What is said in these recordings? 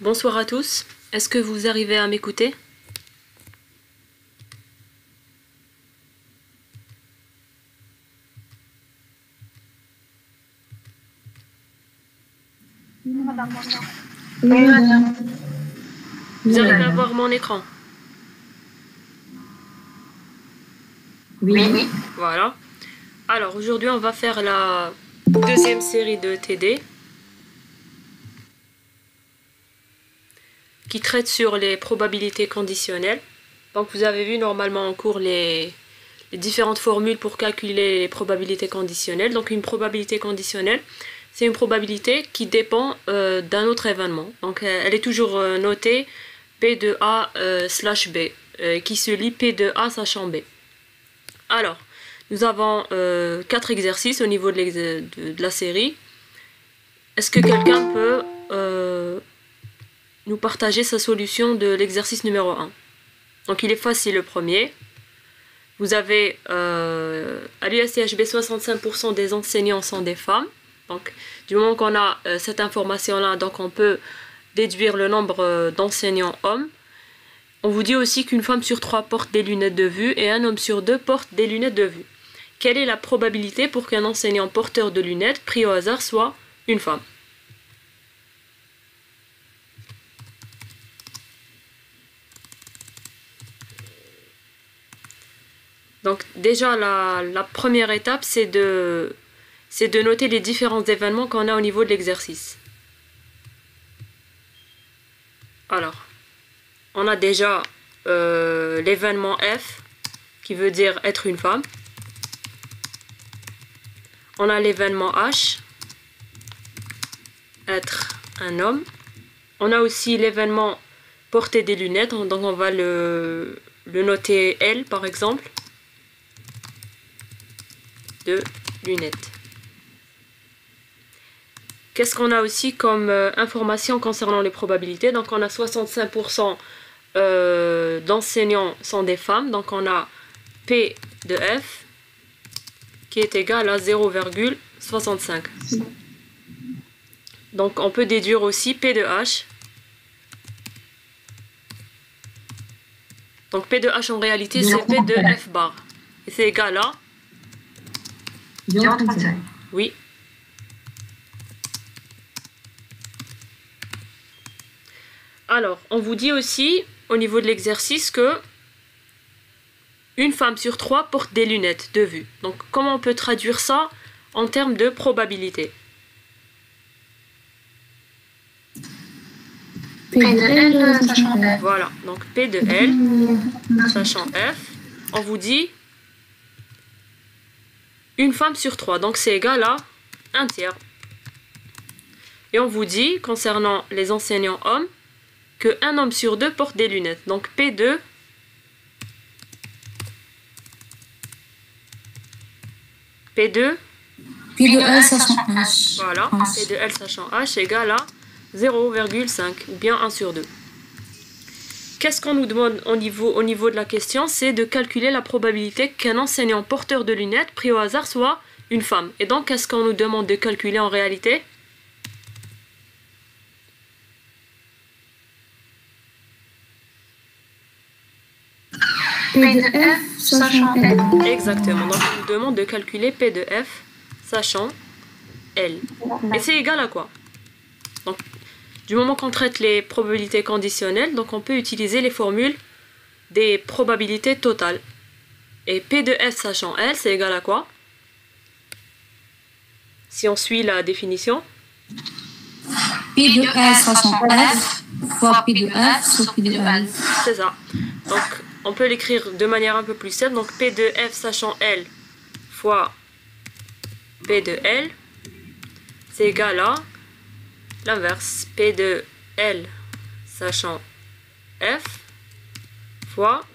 Bonsoir à tous, est-ce que vous arrivez à m'écouter? Oui, madame. Vous arrivez à voir mon écran? Oui. Voilà. Alors aujourd'hui on va faire la deuxième série de TD qui traite sur les probabilités conditionnelles. Donc vous avez vu normalement en cours les différentes formules pour calculer les probabilités conditionnelles. Donc une probabilité conditionnelle, c'est une probabilité qui dépend d'un autre événement. Donc elle est toujours notée P de A / B, qui se lit P de A sachant B. Alors, nous avons 4 exercices au niveau de la série. Est-ce que quelqu'un peut nous partager sa solution de l'exercice numéro 1? Donc il est facile le premier. Vous avez à l'USCHB 65% des enseignants sont des femmes. Donc du moment qu'on a cette information-là, donc on peut déduire le nombre d'enseignants hommes. On vous dit aussi qu'une femme sur 3 porte des lunettes de vue et un homme sur 2 porte des lunettes de vue. Quelle est la probabilité pour qu'un enseignant porteur de lunettes pris au hasard soit une femme? Donc déjà la première étape c'est de noter les différents événements qu'on a au niveau de l'exercice. Alors, on a déjà l'événement F qui veut dire être une femme. On a l'événement H, être un homme. On a aussi l'événement porter des lunettes, donc on va le noter L par exemple, de lunettes. Qu'est-ce qu'on a aussi comme information concernant les probabilités? Donc on a 65% d'enseignants sont des femmes, donc on a P de F qui est égal à 0,65. Donc on peut déduire aussi P de H. Donc P de H en réalité c'est P de F bar. Et c'est égal à 0,35. Oui. Alors, on vous dit aussi au niveau de l'exercice que une femme sur 3 porte des lunettes de vue. Donc comment on peut traduire ça en termes de probabilité? P de L sachant F. Voilà, donc P de L sachant F, on vous dit une femme sur 3, donc c'est égal à 1 tiers. Et on vous dit, concernant les enseignants hommes, qu'un homme sur 2 porte des lunettes. Donc P de L sachant H. Voilà, P de L sachant H égale à 0,5 ou bien 1 sur 2. Qu'est-ce qu'on nous demande au niveau de la question? C'est de calculer la probabilité qu'un enseignant porteur de lunettes pris au hasard soit une femme. Et donc, qu'est-ce qu'on nous demande de calculer en réalité? P de F sachant L. Exactement, donc on nous demande de calculer P de F sachant L. Et c'est égal à quoi? Donc, du moment qu'on traite les probabilités conditionnelles, donc on peut utiliser les formules des probabilités totales. Et P de F sachant L, c'est égal à quoi? Si on suit la définition. P de L sachant F fois P de F sur P de L. C'est ça. Donc, on peut l'écrire de manière un peu plus simple. Donc, P de F sachant L fois P de L, c'est égal à l'inverse. P de L sachant F fois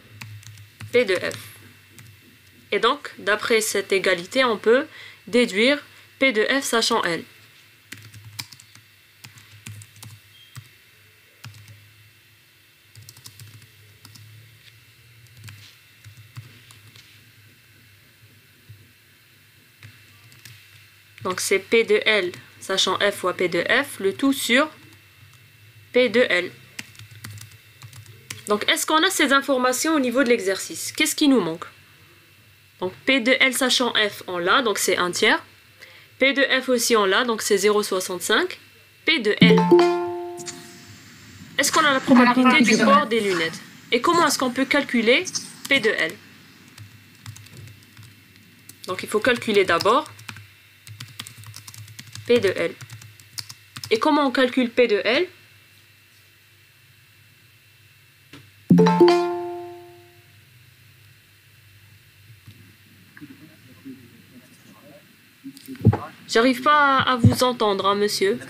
P de F. Et donc, d'après cette égalité, on peut déduire P de F sachant L. Donc c'est P de L sachant F fois P de F, le tout sur P de L. Donc, est-ce qu'on a ces informations au niveau de l'exercice? Qu'est-ce qui nous manque? Donc, P de L sachant F, on l'a, donc c'est 1 tiers. P de F aussi, on l'a, donc c'est 0,65. P de L. Est-ce qu'on a la probabilité du port des lunettes? Et comment est-ce qu'on peut calculer P de L? Donc, il faut calculer d'abord P de L. Et comment on calcule P de L? J'arrive pas à vous entendre, hein, monsieur.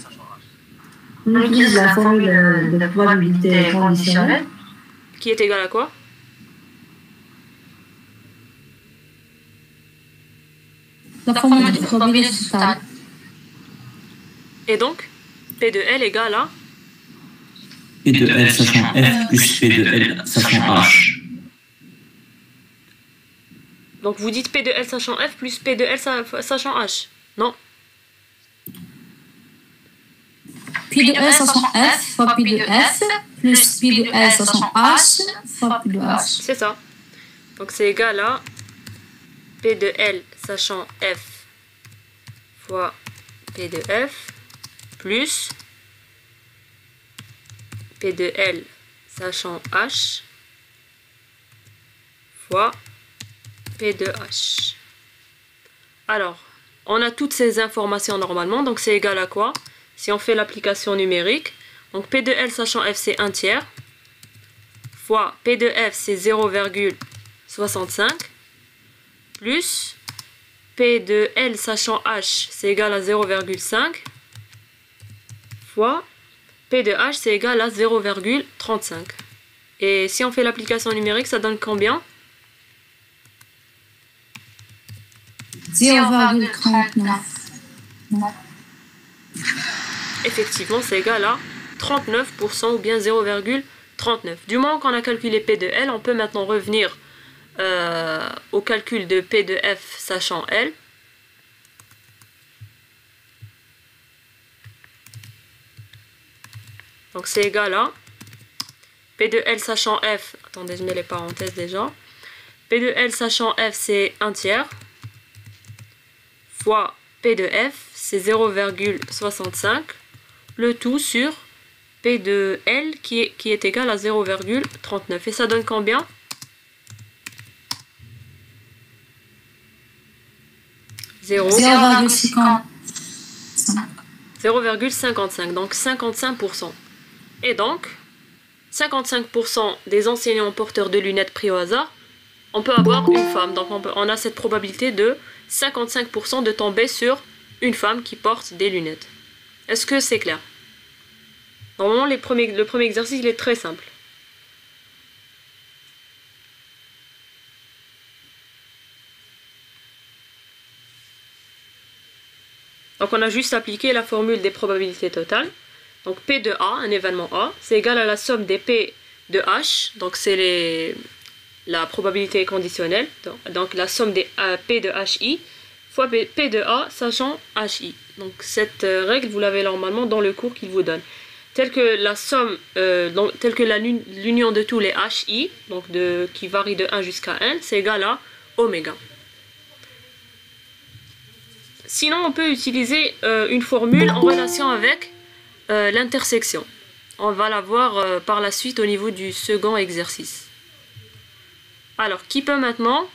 On utilise la formule de probabilité conditionnelle. Qui est égale à quoi? La formule de probabilité totale. Et donc, P de L égale à P de L sachant F plus P de L sachant H. Donc vous dites P de L sachant F plus P de L sachant H. Non? P de L sachant F fois P de F plus P de L sachant H fois P de H. C'est ça. Donc c'est égal à P de L sachant F fois P de F plus P de L sachant H fois P de H. Alors, on a toutes ces informations normalement, donc c'est égal à quoi? Si on fait l'application numérique, donc P de L sachant F c'est 1 tiers, fois P de F c'est 0,65, plus P de L sachant H c'est égal à 0,5, fois P de H c'est égal à 0,35. Et si on fait l'application numérique, ça donne combien? 0,39. Effectivement, c'est égal à 39% ou bien 0,39. Du moment qu'on a calculé P de L, on peut maintenant revenir au calcul de P de F sachant L. Donc c'est égal à P de L sachant F, attendez, je mets les parenthèses déjà. P de L sachant F c'est 1 tiers, fois P de F c'est 0,65, le tout sur P de L qui est égal à 0,39. Et ça donne combien? Zéro. 0,55, donc 55%. Et donc, 55% des enseignants porteurs de lunettes pris au hasard, on peut avoir une femme. Donc on a cette probabilité de 55% de tomber sur une femme qui porte des lunettes. Est-ce que c'est clair? Normalement, le premier exercice, il est très simple. Donc on a juste appliqué la formule des probabilités totales. Donc P de A, un événement A, c'est égal à la somme des P de H, donc c'est la probabilité conditionnelle, donc la somme des P de HI, fois P de A sachant HI. Donc cette règle, vous l'avez normalement dans le cours qu'il vous donne. Telle que la somme, telle que l'union de tous les HI, donc qui varie de 1 jusqu'à n, c'est égal à oméga. Sinon, on peut utiliser une formule en relation avec l'intersection. On va la voir par la suite au niveau du second exercice. Alors, qui peut maintenant?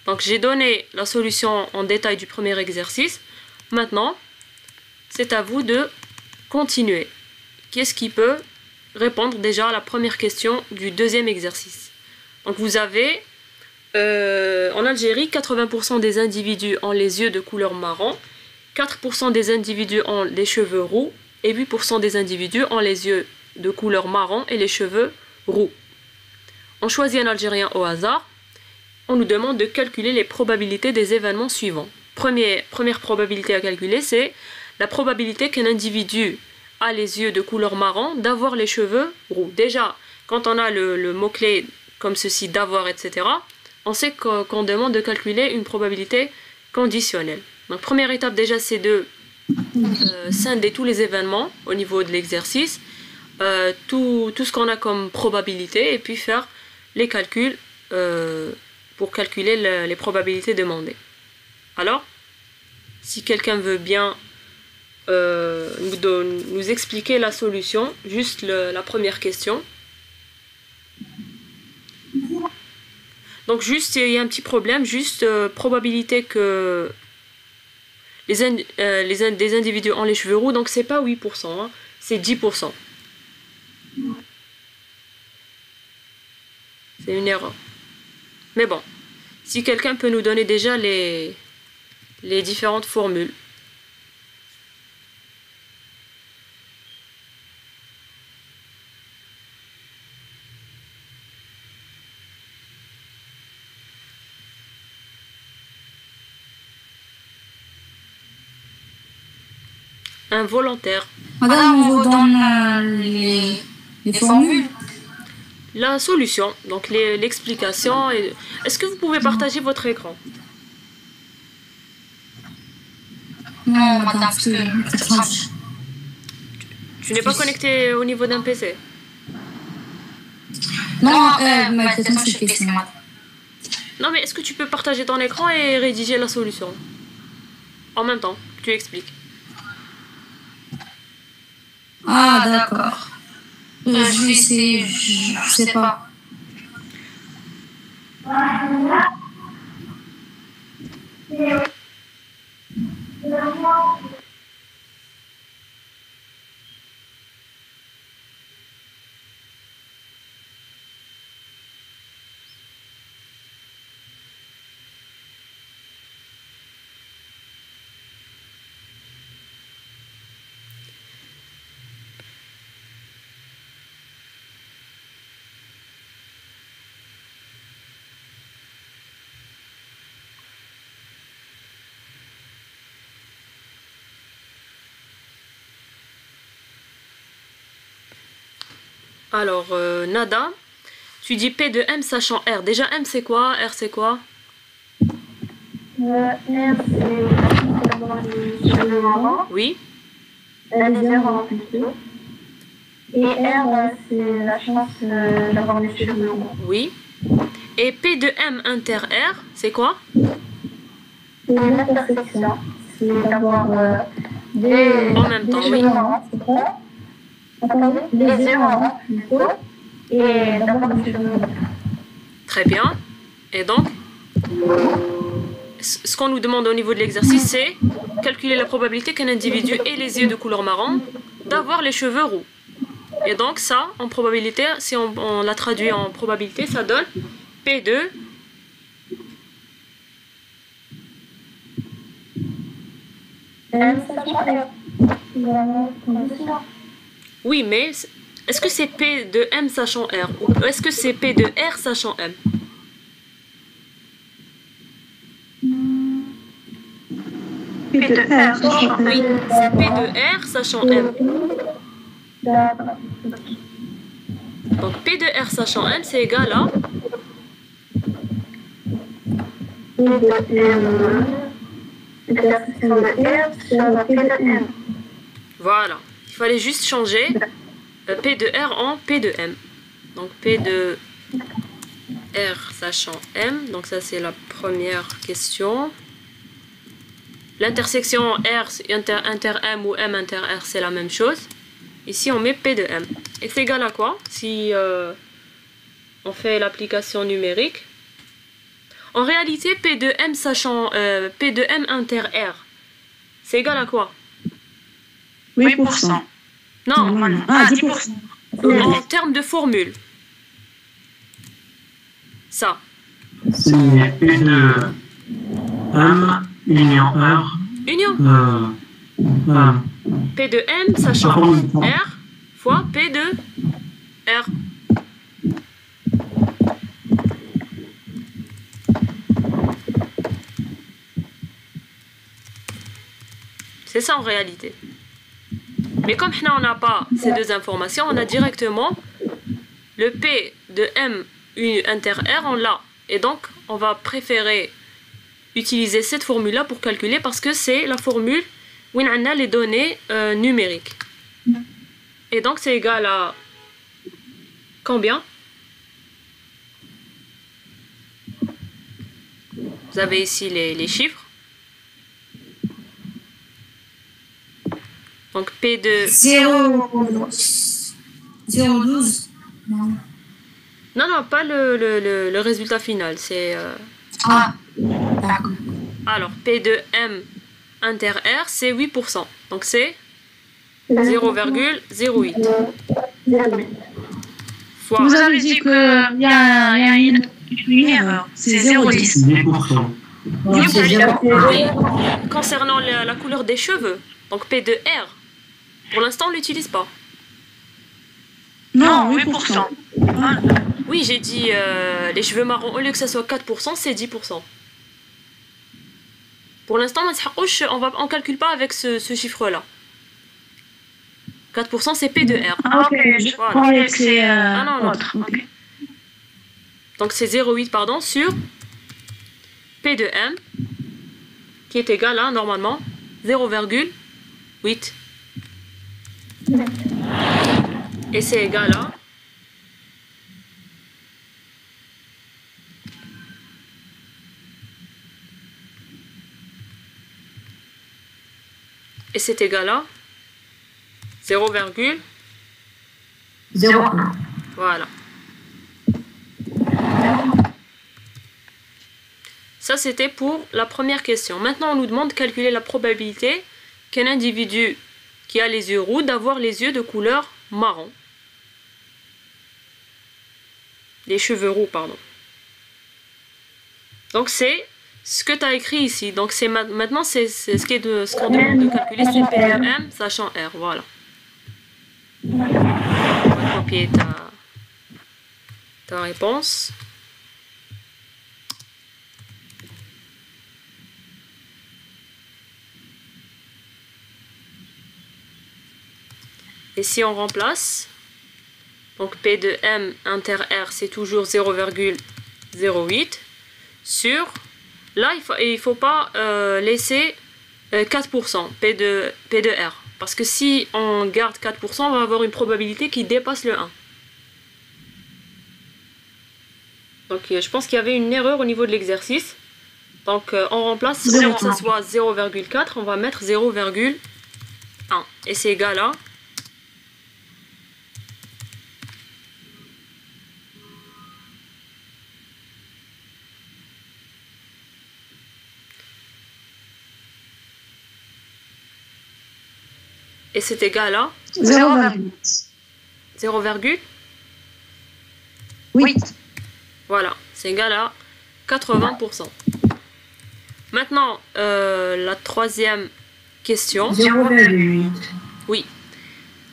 Donc, j'ai donné la solution en détail du premier exercice. Maintenant, c'est à vous de continuer. Qu'est-ce qui peut répondre déjà à la première question du deuxième exercice? Donc, vous avez en Algérie, 80% des individus ont les yeux de couleur marron, 4% des individus ont les cheveux roux et 8% des individus ont les yeux de couleur marron et les cheveux roux. On choisit un Algérien au hasard. On nous demande de calculer les probabilités des événements suivants. Première probabilité à calculer, c'est la probabilité qu'un individu a les yeux de couleur marron d'avoir les cheveux roux. Déjà, quand on a le mot-clé comme ceci, d'avoir, etc., on sait qu'on demande de calculer une probabilité conditionnelle. Donc première étape déjà, c'est de scinder tous les événements au niveau de l'exercice. tout ce qu'on a comme probabilité et puis faire les calculs pour calculer les probabilités demandées. Alors, si quelqu'un veut bien nous expliquer la solution, juste la première question. Donc juste, il y a un petit problème, juste probabilité que des individus ont les cheveux roux, donc c'est pas 8%, hein, c'est 10%. C'est une erreur. Mais bon, si quelqu'un peut nous donner déjà les différentes formules. Involontaire. Madame, on vous donne les formules. La solution, donc l'explication. Est-ce que vous pouvez partager votre écran? Non, madame, parce que c'est étrange. Tu n'es pas connecté au niveau d'un PC? Non, mais peut-être c'est PC, madame. Non, mais est-ce que tu peux partager ton écran et rédiger la solution en même temps que tu expliques? Ah, d'accord. Je vais essayer, je sais pas. Alors, Nada, tu dis P de M sachant R. Déjà, M c'est quoi? R c'est quoi? R c'est d'avoir les cheveux marrons. Oui. Les erreurs plutôt. Et R c'est la chance d'avoir les cheveux longs. Oui. Et P de M inter R, c'est quoi? C'est l'intersection. C'est d'avoir des En même temps, oui. cheveux marrons, c'est quoi? Attendez, les erreurs plutôt. Et d'avoir des cheveux longs. Très bien. Et donc, ce qu'on nous demande au niveau de l'exercice, c'est calculer la probabilité qu'un individu ait les yeux de couleur marron d'avoir les cheveux roux. Et donc ça, en probabilité, si on la traduit en probabilité, ça donne P2 M sachant R. Oui, mais est-ce que c'est P de M sachant R ou est-ce que c'est P de R sachant M? P de R sachant Oui, c'est P de R sachant M. Donc P de R sachant M, c'est égal à P de M. L'intersection de R sur P de M. Voilà. Il fallait juste changer P de R en P de M. Donc P de R sachant M. Donc ça c'est la première question. L'intersection R inter M ou M inter R, c'est la même chose. Ici on met P de M. Et c'est égal à quoi si on fait l'application numérique? En réalité, P de M sachant P de M inter R, c'est égal à quoi? 8%. Non, Ah, 10%. en termes de formule. Ça. C'est P de M union R. Union. M. P de M sachant R fois P de R. C'est ça en réalité. Mais comme on n'a pas ces deux informations, on a directement le P de M inter R, on l'a. Et donc, on va préférer utiliser cette formule-là pour calculer parce que c'est la formule où on a les données numériques. Et donc c'est égal à combien? Vous avez ici les chiffres. Donc P de... 0,12. Non. Non, pas le résultat final. C'est... Ah, d'accord. Alors, P de M inter R, c'est 8%. Donc c'est 0,08. Fois. Vous avez dit qu'il y a une erreur. C'est 0,10. 10%. Donc, c'est 0. Oui, concernant la couleur des cheveux, donc P de R, pour l'instant on ne l'utilise pas. Non, 8%. Oui, j'ai dit les cheveux marrons, au lieu que ça soit 4%, c'est 10%. Pour l'instant, on ne calcule pas avec ce chiffre-là. 4% c'est P de R. Ah, ok, je Voilà. croyais que c'est non. autre. Ok. Donc c'est 0,8 pardon sur P de M qui est égal à normalement 0,8. Et c'est égal à et c'est égal à 0,01. 0,1. Voilà. Ça, c'était pour la première question. Maintenant, on nous demande de calculer la probabilité qu'un individu qui a les yeux roux d'avoir les yeux de couleur marron. Les cheveux roux, pardon. Donc, c'est ce que tu as écrit ici. Donc, maintenant, c'est ce qu'on demande de calculer, c'est P de M sachant R. Voilà. On va copier ta réponse. Et si on remplace, donc P de M inter R, c'est toujours 0,08 sur... Là, il ne faut pas laisser 4%, P de R. Parce que si on garde 4%, on va avoir une probabilité qui dépasse le 1. Donc je pense qu'il y avait une erreur au niveau de l'exercice. Donc on remplace, au lieu que ce soit 0,4, on va mettre 0,1. Et c'est égal à... Et c'est égal à 0,8. Voilà, c'est égal à 80%. Maintenant, la troisième question. 0,8. Oui.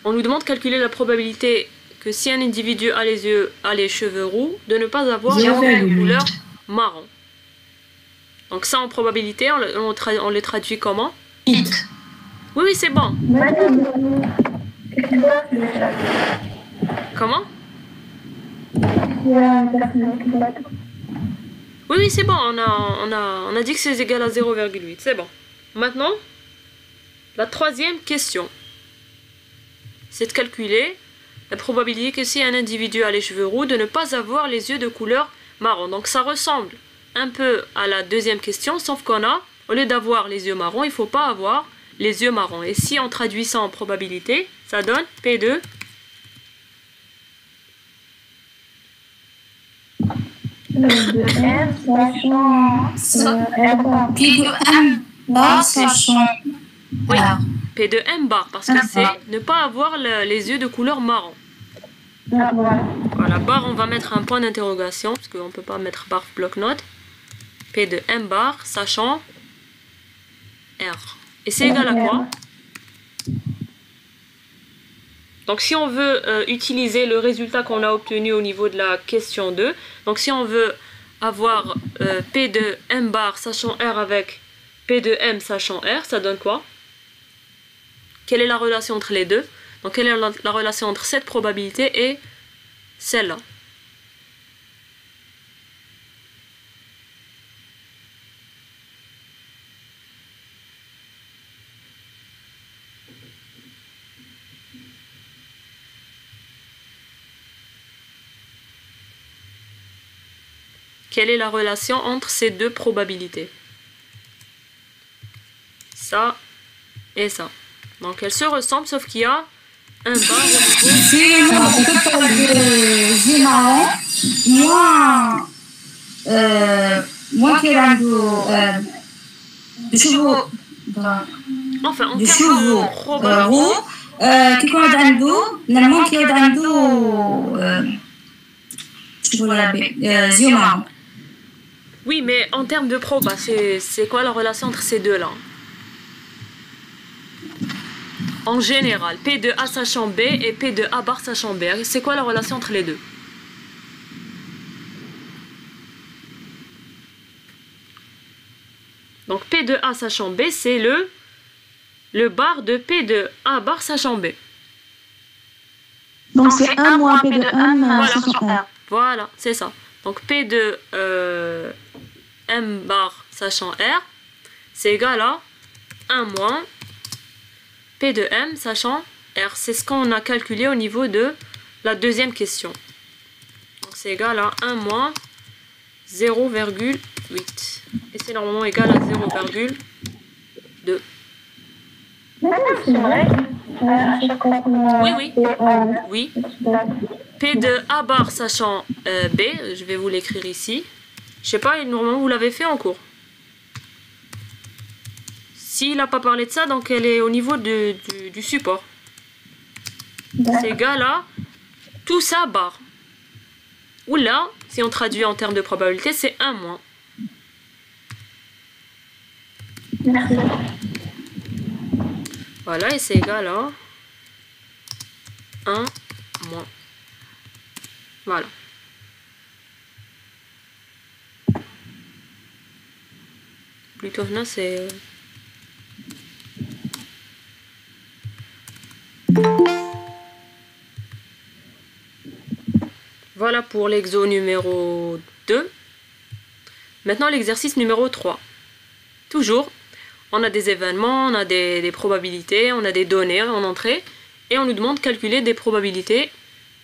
On nous demande de calculer la probabilité que si un individu a les cheveux roux, de ne pas avoir les yeux de couleur marron. Donc ça, en probabilité, on les traduit comment? Oui, c'est bon. Comment? Oui, c'est bon. On a dit que c'est égal à 0,8. C'est bon. Maintenant, la troisième question, c'est de calculer la probabilité que si un individu a les cheveux roux, de ne pas avoir les yeux de couleur marron. Donc ça ressemble un peu à la deuxième question, sauf qu'on a, au lieu d'avoir les yeux marrons, il ne faut pas avoir les yeux marrons. Et si on traduit ça en probabilité, ça donne P2 P de M bar sachant oui, R. P de M bar, parce que c'est ne pas avoir les yeux de couleur marron. Voilà, bar, on va mettre un point d'interrogation, parce qu'on ne peut pas mettre bar bloc-notes. P de M bar sachant R. Et c'est égal à quoi? Donc si on veut utiliser le résultat qu'on a obtenu au niveau de la question 2, donc si on veut avoir P de M bar sachant R avec P de M sachant R, ça donne quoi? Quelle est la relation entre les deux? Donc quelle est la relation entre cette probabilité et celle-là? quelle est la relation entre ces deux probabilités? Ça et ça. Donc elles se ressemblent, sauf qu'il y a un bar au niveau. C'est marrant. Moins qu'il y a de chevaux. Enfin, en de termes chevaux de probabilité. qui compte عنده normalement qui عنده yeux marrons. Oui, mais en termes de proba, c'est quoi la relation entre ces deux-là? En général, P de A sachant B et P de A bar sachant B. C'est quoi la relation entre les deux? Donc P de A sachant B, c'est le bar de P de A bar sachant B. Donc c'est 1 moins P de 1 sachant R. Voilà, c'est ça. Donc P de M bar sachant R, c'est égal à 1 moins P de M sachant R. C'est ce qu'on a calculé au niveau de la deuxième question. Donc c'est égal à 1 moins 0,8. Et c'est normalement égal à 0,2. C'est vrai. À chaque fois qu'on Oui. P de A bar sachant B, je vais vous l'écrire ici. Je sais pas, normalement vous l'avez fait en cours. S'il n'a pas parlé de ça, donc elle est au niveau du support. C'est égal à tout ça bar. Ou là, si on traduit en termes de probabilité, c'est 1 moins. Merci. Voilà, et c'est égal à 1 moins. Voilà. Plutôt, non, c'est... Voilà pour l'exo numéro 2. Maintenant, l'exercice numéro 3. Toujours, on a des événements, on a des probabilités, on a des données en entrée, et on nous demande de calculer des probabilités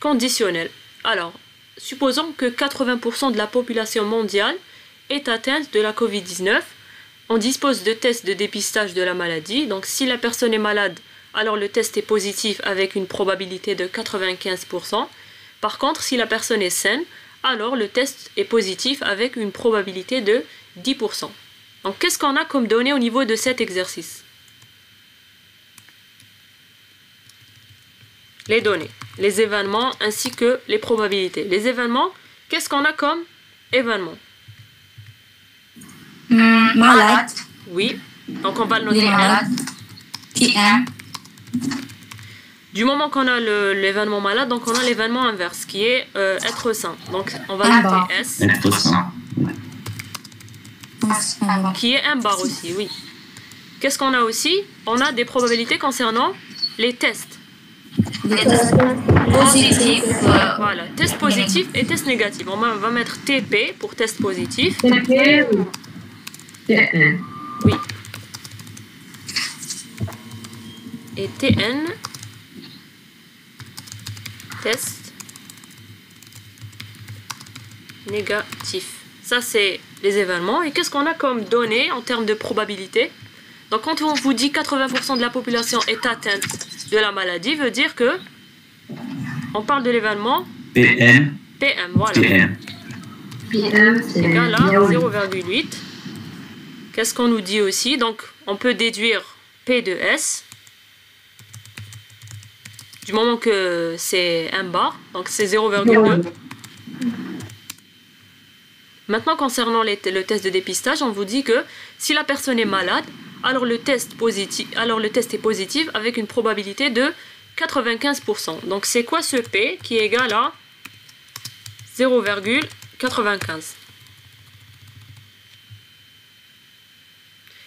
conditionnelles. Alors, supposons que 80% de la population mondiale est atteinte de la Covid-19. On dispose de tests de dépistage de la maladie. Donc, si la personne est malade, alors le test est positif avec une probabilité de 95%. Par contre, si la personne est saine, alors le test est positif avec une probabilité de 10%. Donc, qu'est-ce qu'on a comme données au niveau de cet exercice? Les données, les événements ainsi que les probabilités. Les événements, qu'est-ce qu'on a comme événement? Malade. Oui, donc on va le noter. Malade. Qui aime. Du moment qu'on a l'événement malade, donc on a l'événement inverse qui est être sain. Donc on va Un noter bar. S, Être sain. qui est un bar aussi, oui. Qu'est-ce qu'on a aussi? On a des probabilités concernant les tests. Positif. Voilà, test positif et test négatif. On va mettre TP pour test positif. TP ou TN. Oui. Et TN, test négatif. Ça, c'est les événements. Et qu'est-ce qu'on a comme données en termes de probabilité? Donc, quand on vous dit 80% de la population est atteinte de la maladie, veut dire que on parle de l'événement PM. PM. Voilà. PM. PM, c'est Égal à bien oui. 0,8. Qu'est-ce qu'on nous dit aussi? Donc, on peut déduire P de S. Du moment que c'est un bar, donc c'est 0,2. Maintenant, concernant le test de dépistage, on vous dit que si la personne est malade, alors le test est positif avec une probabilité de 95%. Donc c'est quoi ce P qui est égal à 0,95?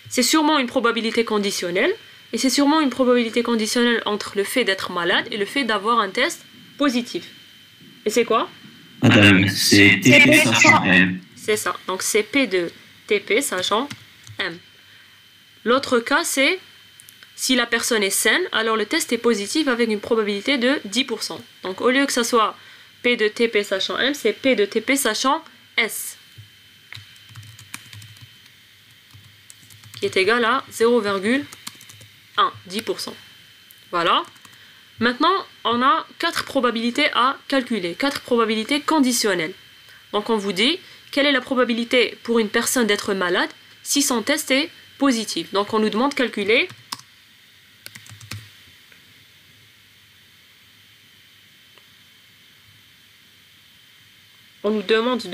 C'est sûrement une probabilité conditionnelle. Et c'est sûrement une probabilité conditionnelle entre le fait d'être malade et le fait d'avoir un test positif. Et c'est quoi? Madame, c'est TP sachant M. C'est ça. Donc c'est P de TP sachant M. L'autre cas, c'est si la personne est saine, alors le test est positif avec une probabilité de 10%. Donc au lieu que ça soit P de TP sachant M, c'est P de TP sachant S. qui est égal à 0,1, 10%. Voilà. Maintenant, on a 4 probabilités à calculer, 4 probabilités conditionnelles. Donc on vous dit, quelle est la probabilité pour une personne d'être malade si son test est positif? Donc on nous demande de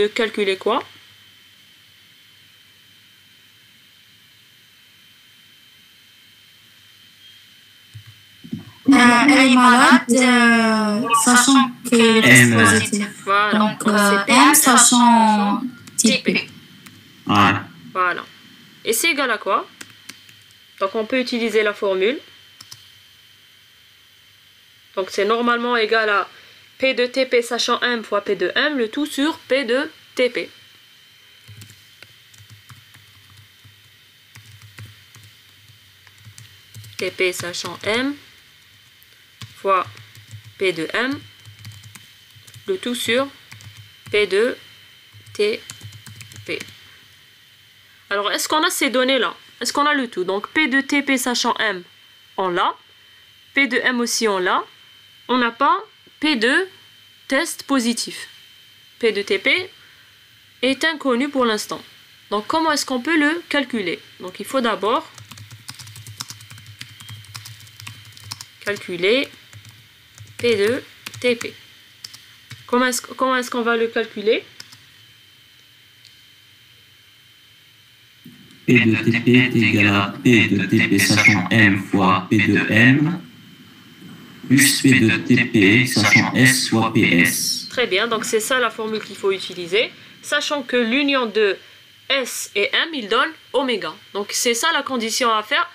calculer quoi? Elle est malade, sachant qu'elle est positive. Voilà. Donc, M, sachant TP. Voilà. Voilà. Et c'est égal à quoi? Donc on peut utiliser la formule. Donc c'est normalement égal à P de TP sachant M fois P de M, le tout sur P de TP. TP sachant M fois P de M, le tout sur P de TP. Alors, est-ce qu'on a ces données-là? Est-ce qu'on a le tout? Donc, P de TP sachant M, on l'a. P de M aussi, on l'a. On n'a pas P de test positif. P de TP est inconnu pour l'instant. Donc, comment est-ce qu'on peut le calculer? Donc, il faut d'abord calculer P de TP. Comment est-ce qu'on va le calculer? P de TP est égal à P de TP sachant M fois P de M plus P de TP sachant S fois PS. Très bien, donc c'est ça la formule qu'il faut utiliser, sachant que l'union de S et M, il donne oméga. Donc c'est ça la condition à faire,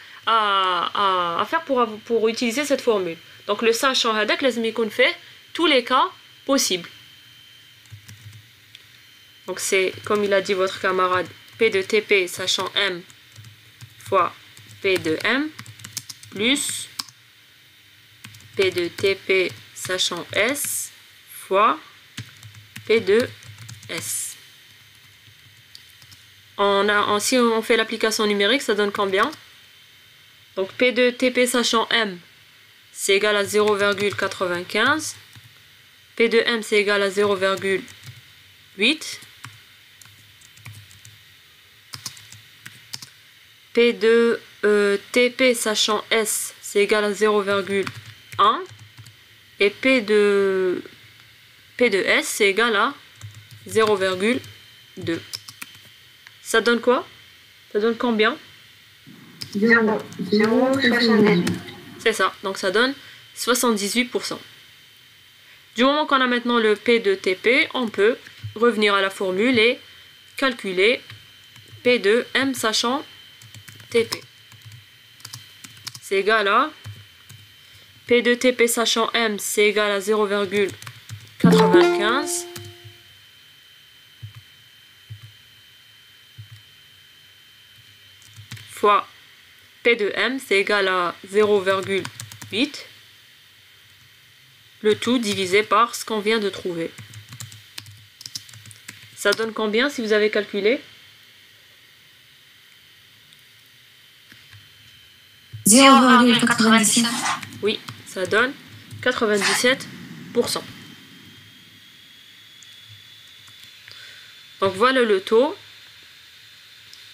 pour utiliser cette formule. Donc le sachant hadak lazim يكون fait tous les cas possibles. Donc c'est, comme il a dit votre camarade, P de TP sachant M fois P de M plus P de TP sachant S fois P de S. Si on fait l'application numérique, ça donne combien? Donc P de TP sachant M, c'est égal à 0,95. P de M, c'est égal à 0,8. P de TP sachant S, c'est égal à 0,1. Et P de S, c'est égal à 0,2. Ça donne quoi? Ça donne combien? 0,78. C'est ça, donc ça donne 78%. Du moment qu'on a maintenant le P de TP, on peut revenir à la formule et calculer P de M sachant TP. C'est égal à P de TP sachant M, c'est égal à 0,95 fois P de M, c'est égal à 0,8, le tout divisé par ce qu'on vient de trouver. Ça donne combien si vous avez calculé? 0,97. Oui, ça donne 97%. Donc voilà le taux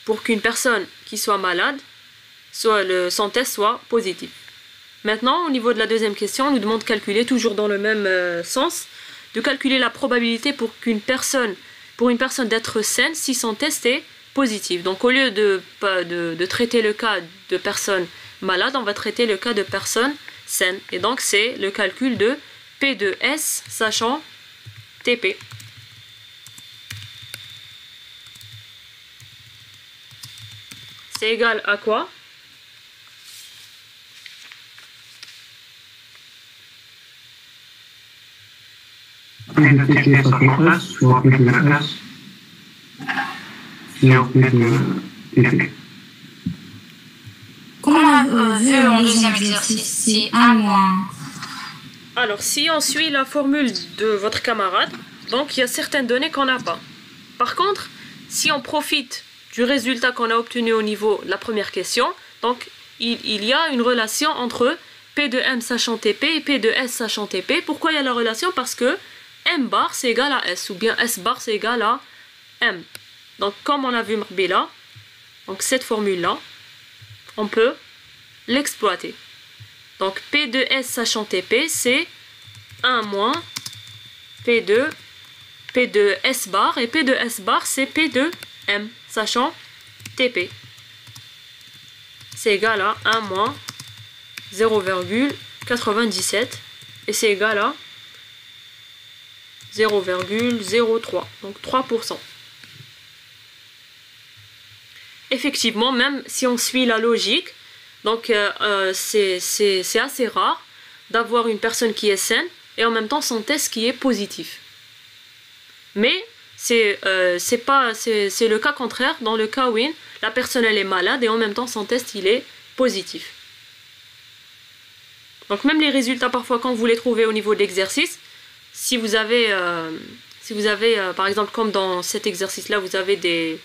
pour qu'une personne qui soit malade, son test soit positif. Maintenant, au niveau de la deuxième question, on nous demande de calculer, toujours dans le même sens, de calculer la probabilité pour une personne d'être saine si son test est positif. Donc au lieu de traiter le cas de personnes malades, on va traiter le cas de personnes saines. Et donc c'est le calcul de P de S sachant TP. C'est égal à quoi? P de TP sachant S soit P de S sur P de TP. Comme on a vu en deuxième exercice, c'est 1 moins. Alors, si on suit la formule de votre camarade, donc il y a certaines données qu'on n'a pas. Par contre, si on profite du résultat qu'on a obtenu au niveau de la première question. Donc, il y a une relation entre P de M sachant TP et P de S sachant TP. Pourquoi il y a la relation? Parce que M bar c'est égal à S, ou bien S bar c'est égal à M. Donc, comme on a vu là, donc cette formule-là, on peut l'exploiter. Donc, P de S sachant TP, c'est 1 moins P de S bar, et P de S bar, c'est P de M, sachant TP. C'est égal à 1 moins 0,97, et c'est égal à 0,03, donc 3%. Effectivement, même si on suit la logique, donc c'est assez rare d'avoir une personne qui est saine et en même temps son test qui est positif. Mais c'est le cas contraire, dans le cas où la personne elle est malade et en même temps son test il est positif. Donc même les résultats parfois quand vous les trouvez au niveau de l'exercice, si vous avez par exemple comme dans cet exercice là vous avez des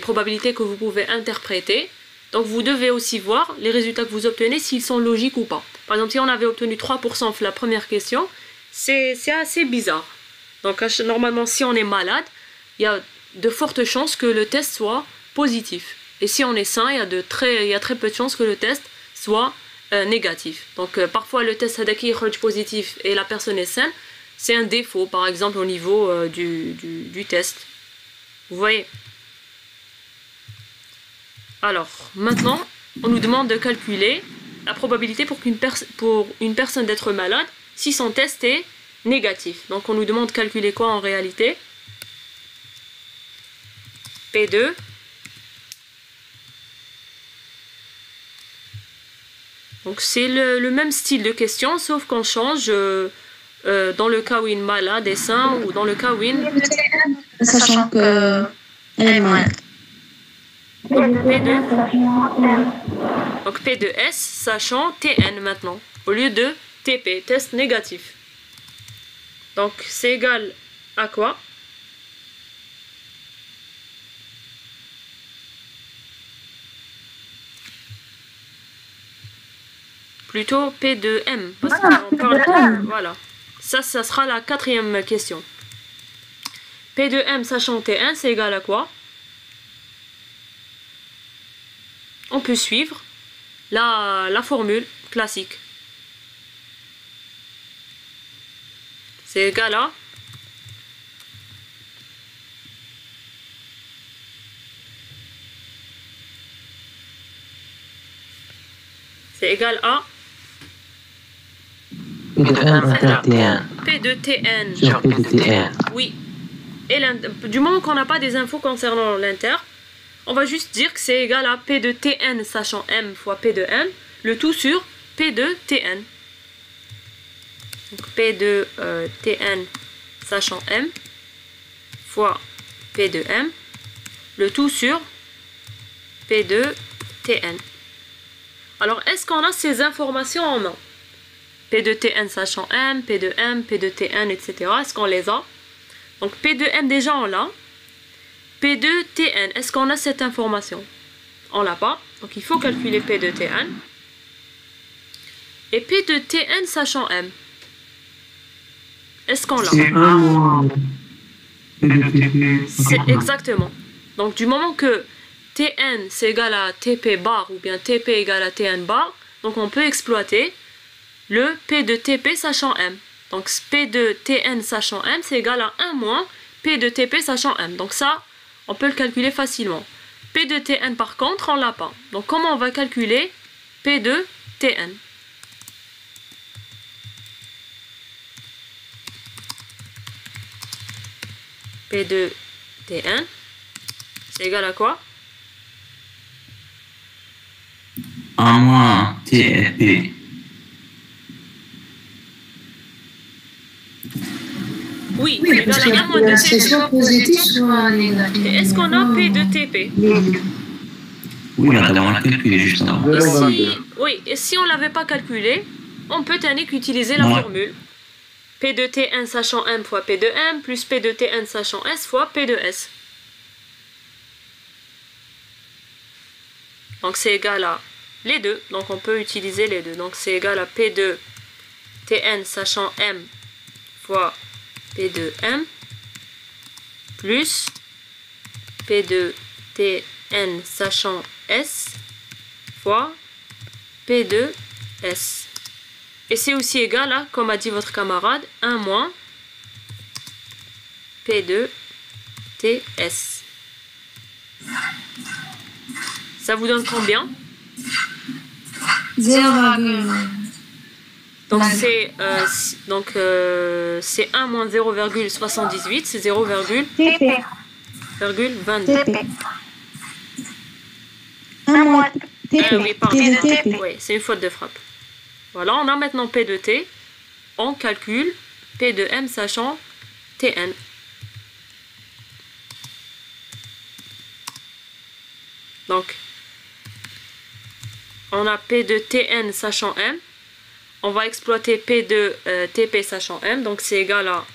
probabilités que vous pouvez interpréter, donc vous devez aussi voir les résultats que vous obtenez s'ils sont logiques ou pas. Par exemple si on avait obtenu 3% la première question, c'est assez bizarre. Donc normalement si on est malade, il y a de fortes chances que le test soit positif. Et si on est sain, il y a très peu de chances que le test soit négatif. Donc parfois le test hadaki est positif et la personne est saine, c'est un défaut par exemple au niveau du test. Vous voyez? Alors maintenant on nous demande de calculer la probabilité pour une personne d'être malade si son test est négatif. Donc on nous demande de calculer quoi en réalité? P2 donc c'est le même style de question sauf qu'on change dans le cas où une malade est sain ou dans le cas où une Sachant que elle est malade. P2 donc P de S sachant TN maintenant au lieu de TP, test négatif. Donc c'est égal à quoi? Plutôt P de M, parce qu'on parle, voilà. Ça sera la quatrième question. P de M sachant T1, c'est égal à quoi? On peut suivre la formule classique. C'est égal à P de T1. P de TN. Sur P de TN. Oui. Et du moment qu'on n'a pas des infos concernant l'inter, on va juste dire que c'est égal à P de Tn sachant M fois P de M, le tout sur P de Tn. Donc P de Tn sachant M fois P de M, le tout sur P de Tn. Alors, est-ce qu'on a ces informations en main? P de Tn sachant M, P de M, P de Tn, etc. Est-ce qu'on les a? Donc P de M déjà on l'a. P de Tn, est-ce qu'on a cette information? On l'a pas. Donc il faut calculer P de Tn. Et P de Tn sachant M. Est-ce qu'on l'a? C'est exactement. Donc du moment que Tn c'est égal à Tp bar ou bien Tp égale à Tn bar, donc on peut exploiter le P de Tp sachant M. Donc P de Tn sachant M c'est égal à 1 moins P de Tp sachant M. Donc ça, on peut le calculer facilement. P de Tn par contre, on l'a pas. Donc comment on va calculer P de Tn? P de Tn, c'est égal à quoi? 1 moins TP. Oui, c'est égal à 1 moins de C'est TP. soit positif, soit négatif. Et est-ce qu'on a P de TP? Oui, là, on l'a calculé juste avant. Et si on ne l'avait pas calculé, on peut utiliser la formule P de Tn sachant M fois P de M plus P de Tn sachant S fois P de S. Donc c'est égal à les deux. Donc on peut utiliser les deux. Donc c'est égal à P2 Tn sachant M fois P2M plus P2 Tn sachant S fois P2S. Et c'est aussi égal à, comme a dit votre camarade, 1 moins P2TS. Ça vous donne combien? 0, donc c'est 1 moins 0,78, c'est 0,22. TP. 1 moins TP. Oui, pardon. TP. Oui, c'est une faute de frappe. Voilà, on a maintenant P de T. On calcule P de M sachant Tn. Donc, on a P de Tn sachant M. On va exploiter P de TP sachant M. Donc, c'est égal à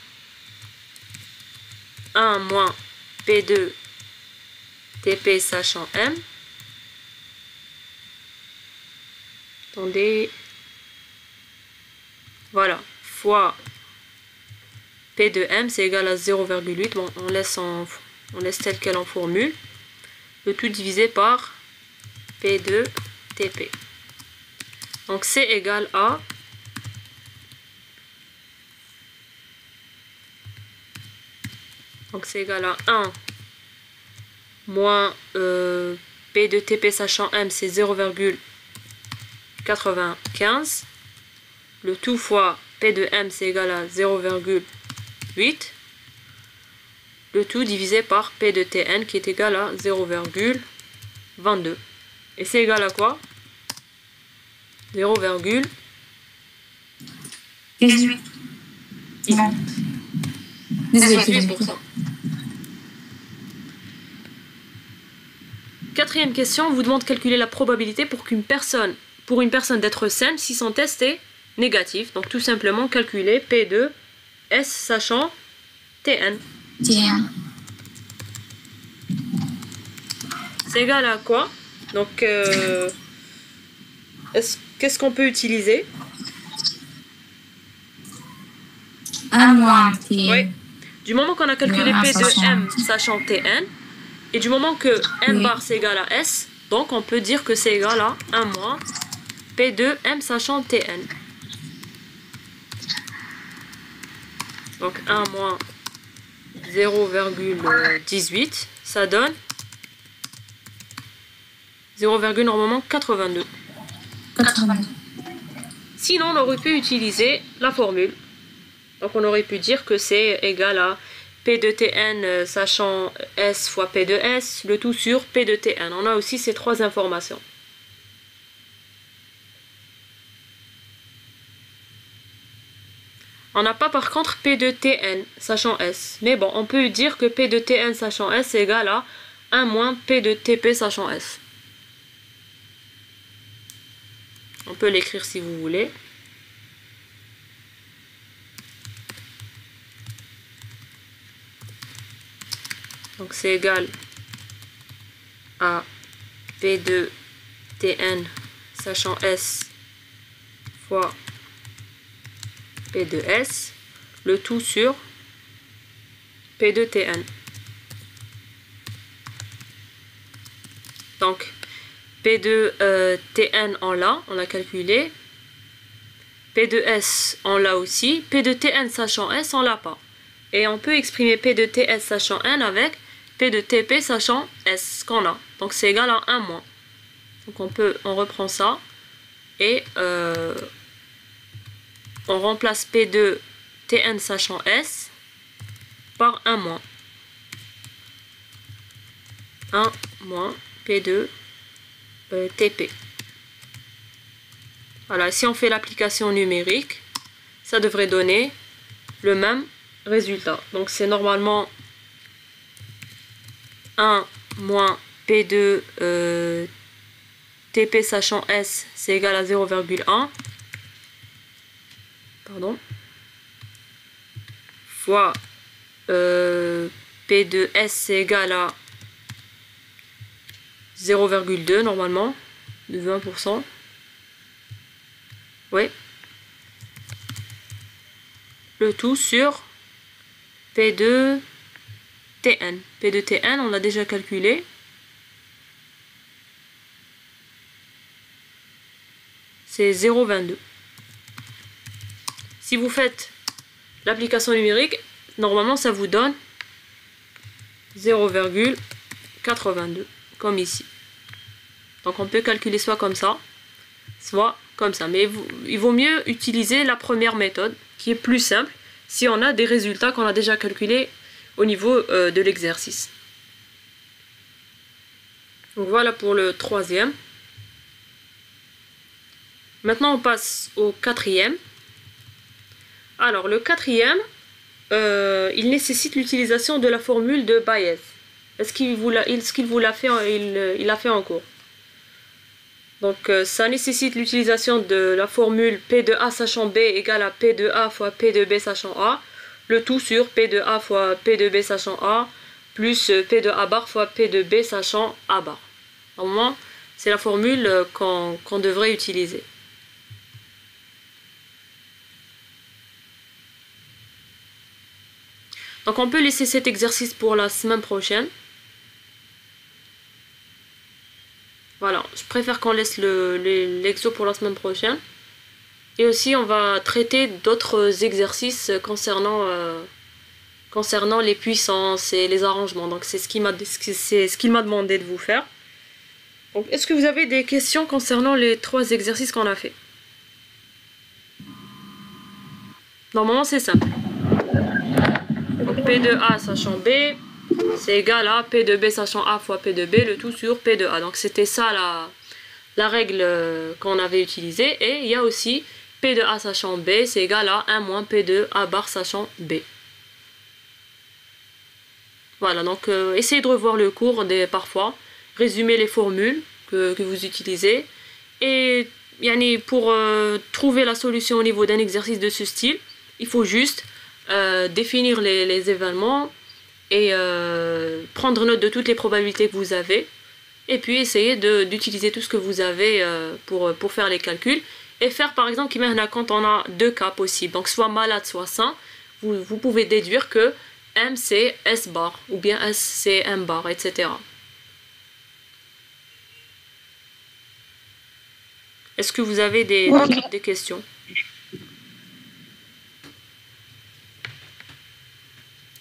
1 moins P de TP sachant M. Attendez. Voilà. Fois P de M, c'est égal à 0,8. Bon, on laisse tel quel en formule. Le tout divisé par P de TP. Donc c'est égal à donc c'est égal à 1 moins P de TP sachant M, c'est 0,95. Le tout fois P de M, c'est égal à 0,8. Le tout divisé par P de Tn qui est égal à 0,22. Et c'est égal à quoi? 0,18. 18%. Quatrième question, on vous demande de calculer la probabilité pour une personne d'être saine si son test est négatif. Donc tout simplement calculer P de S sachant Tn. C'est égal à quoi? Donc qu'est-ce qu'on peut utiliser? 1 moins T. Oui. Du moment qu'on a calculé P de M sachant Tn, et du moment que M bar c'est égal à S, donc on peut dire que c'est égal à 1 moins P de M sachant Tn. Donc 1 moins 0,18, ça donne 0,82. Sinon, on aurait pu utiliser la formule. Donc on aurait pu dire que c'est égal à P de Tn sachant S fois P de S, le tout sur P de Tn. On a aussi ces trois informations. On n'a pas par contre P de Tn sachant S. Mais bon, on peut dire que P de Tn sachant S est égal à 1 moins P de TP sachant S. On peut l'écrire si vous voulez. Donc c'est égal à P de Tn sachant S fois P de S, le tout sur P de Tn. Donc P de Tn on l'a calculé. P de S on l'a aussi. P de Tn sachant S on l'a pas. Et on peut exprimer P de TS sachant N avec P de TP sachant S qu'on a. Donc c'est égal à 1 moins. Donc on reprend ça et on remplace P de Tn sachant S par 1 moins. 1 moins P de TP. Voilà, si on fait l'application numérique, ça devrait donner le même résultat. Donc c'est normalement 1 moins P de TP sachant S, c'est égal à 0,1. Pardon. Fois P de S, c'est égal à 0,2 normalement, de 20%. Oui. Le tout sur P de Tn. P de Tn, on l'a déjà calculé. C'est 0,22. Si vous faites l'application numérique, normalement ça vous donne 0,82, comme ici. Donc on peut calculer soit comme ça, soit comme ça. Mais il vaut mieux utiliser la première méthode, qui est plus simple, si on a des résultats qu'on a déjà calculés au niveau de l'exercice. Donc voilà pour le troisième. Maintenant on passe au quatrième. Alors le quatrième, il nécessite l'utilisation de la formule de Bayes. Est-ce qu'il vous l'a fait, il l'a fait en cours. Donc ça nécessite l'utilisation de la formule P de A sachant B égale à P de A fois P de B sachant A, le tout sur P de A fois P de B sachant A, plus P de A bar fois P de B sachant A bar. Normalement, c'est la formule qu'on devrait utiliser. Donc on peut laisser cet exercice pour la semaine prochaine. Voilà, je préfère qu'on laisse l'exo pour la semaine prochaine. Et aussi on va traiter d'autres exercices concernant les puissances et les arrangements. Donc c'est ce qu'il m'a demandé de vous faire. Donc est-ce que vous avez des questions concernant les 3 exercices qu'on a fait? Normalement c'est simple. Donc P de A sachant B, c'est égal à P de B sachant A fois P de B, le tout sur P de A. Donc c'était ça la règle qu'on avait utilisée. Et il y a aussi P de A sachant B, c'est égal à 1 moins P de A bar sachant B. Voilà, donc essayez de revoir le cours parfois, résumer les formules que vous utilisez. Et pour trouver la solution au niveau d'un exercice de ce style, il faut juste définir les événements et prendre note de toutes les probabilités que vous avez et puis essayer d'utiliser tout ce que vous avez pour faire les calculs et faire par exemple quand on a 2 cas possibles, donc soit malade soit sain, vous pouvez déduire que M c'est S bar ou bien S c'est M bar, etc. Est-ce que vous avez des questions?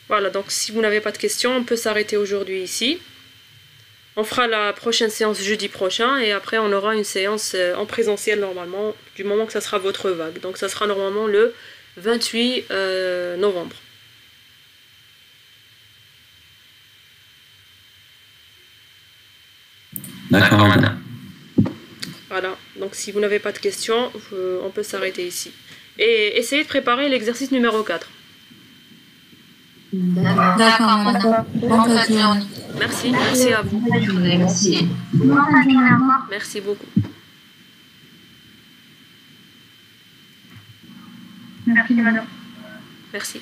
Voilà, donc si vous n'avez pas de questions, on peut s'arrêter aujourd'hui ici. On fera la prochaine séance jeudi prochain et après on aura une séance en présentiel normalement, du moment que ça sera votre vague. Donc ça sera normalement le 28 novembre. D'accord, madame. Voilà, donc si vous n'avez pas de questions, on peut s'arrêter ici. Et essayez de préparer l'exercice numéro 4. D'accord, madame. Bonne journée. Merci à vous. Merci. Merci beaucoup. Merci, madame. Merci.